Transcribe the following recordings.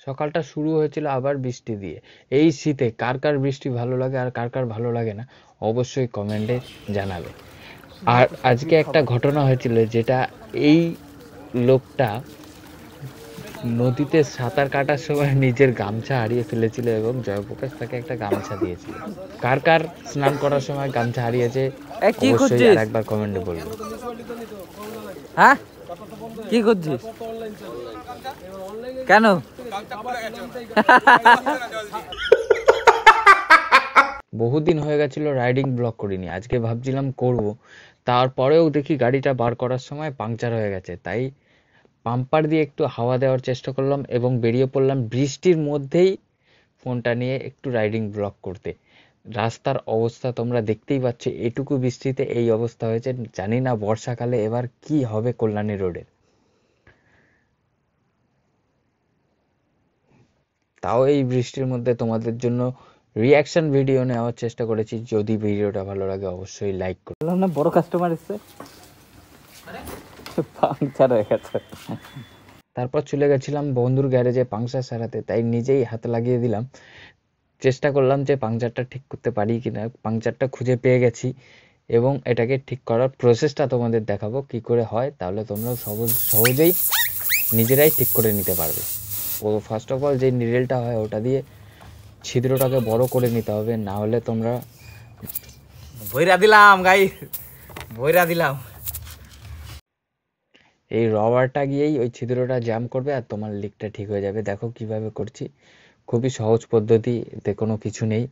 সকালটা শুরু হয়েছিল আবার বৃষ্টি দিয়ে। এই শীতে কার কার বৃষ্টি ভালো লাগে আর কার কার ভালো লাগে না অবশ্যই কমেন্টে জানাবে। আর আজকে একটা ঘটনা হয়েছিল, যেটা এই লোকটা নদীতে সাঁতার কাটার সময় নিজের গামছা হারিয়ে ফেলেছিল এবং জয়প্রকাশ তাকে একটা গামছা দিয়েছিল। কার কার স্নান করার সময় গামছা হারিয়েছে কি অবশ্যই করছিস? আর একবার কমেন্টে বলবে। হ্যাঁ, কি করছিস? কেন? বহুদিন হয়ে গেছিল রাইডিং ব্লগ করিনি, আজকে ভাবছিলাম করব। তারপরেও দেখি গাড়িটা বার করার সময় পাংচার হয়ে গেছে, তাই পাম্পার দিয়ে একটু হাওয়া দেওয়ার চেষ্টা করলাম এবং বেরিয়ে পড়লাম বৃষ্টির মধ্যেই ফোনটা নিয়ে একটু রাইডিং ব্লগ করতে। রাস্তার অবস্থা তোমরা দেখতেই পাচ্ছ, এটুকু বৃষ্টিতে এই অবস্থা হয়েছে। জানি না বর্ষাকালে এবার কি হবে কল্যাণী রোডের। তাও এই বৃষ্টির মধ্যে তোমাদের জন্য রিয়াকশন ভিডিও নেওয়ার চেষ্টা করেছি। যদি ভিডিওটা ভালো লাগে অবশ্যই লাইক করো। বললাম না বড় কাস্টমার এসছে, পাংচার হয়ে গেছে। তারপর চলে গেছিলাম বন্ধুর গ্যারেজে পাংচার সারাতে, তাই নিজেই হাতে লাগিয়ে দিলাম। চেষ্টা করলাম যে পাংচারটা ঠিক করতে পারি কিনা। পাংচারটা খুঁজে পেয়ে গেছি এবং এটাকে ঠিক করার প্রসেসটা তোমাদের দেখাবো কি করে হয়, তাহলে তোমরা সহজেই নিজেরাই ঠিক করে নিতে পারবে। ও ফার্স্ট অফ অল যে নিডেলটা হয় ওটা দিয়ে ছিদ্রটাকে বড় করে নিতে হবে, না হলে তোমরা ভইরা দিলাম গাই, ভইরা দিলাম। এই রবারটা গিয়েই ওই ছিদ্রটা জ্যাম করবে আর তোমার লিকটা ঠিক হয়ে যাবে। দেখো কিভাবে করছি, খুবই সহজ পদ্ধতি, এতে কোনো কিছু নেই।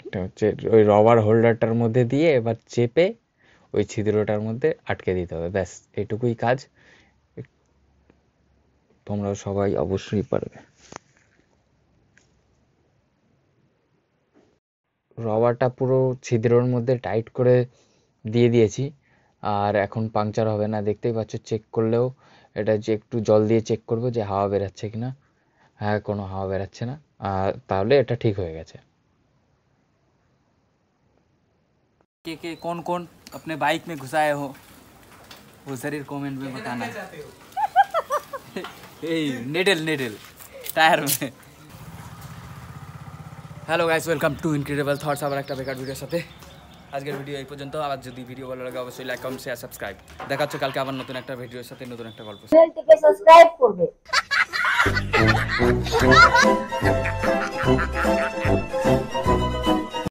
এটা হচ্ছে ওই রবার হোল্ডারটার মধ্যে দিয়ে এবার চেপে ওই ছিদ্রটার মধ্যে আটকে দিতে হবে, ব্যাস এটুকুই কাজ। তোমরা সবাই অবশ্যই পারবে। রবারটা পুরো ছিদ্রের মধ্যে টাইট করে দিয়ে দিয়েছি, আর এখন পাংচার হবে না। দেখতেই পাচ্ছ, চেক করলেও এটা যে একটু জল দিয়ে চেক করবো যে হাওয়া বেরাচ্ছে কিনা। হ্যাঁ, কোনো হাওয়া বেরাচ্ছে না, আর তাহলে এটা ঠিক হয়ে গেছে। के कौन कौन अपने बाइक में घुसाए हो वो जरूर कमेंट में बताना। नेडल नेडल टायर में। Hello guys, welcome to incredible thoughts. আবার একটা বেকার ভিডিওর সাথে। আজকের ভিডিও এই পর্যন্ত। আবার যদি ভিডিও ভালো লাগে অবশ্যই লাইক, কমেন্ট, শেয়ার, সাবস্ক্রাইব। দেখা হচ্ছে কালকে আবার নতুন একটা ভিডিওর সাথে, নতুন একটা গল্প। চ্যানেলটিকে সাবস্ক্রাইব করবে।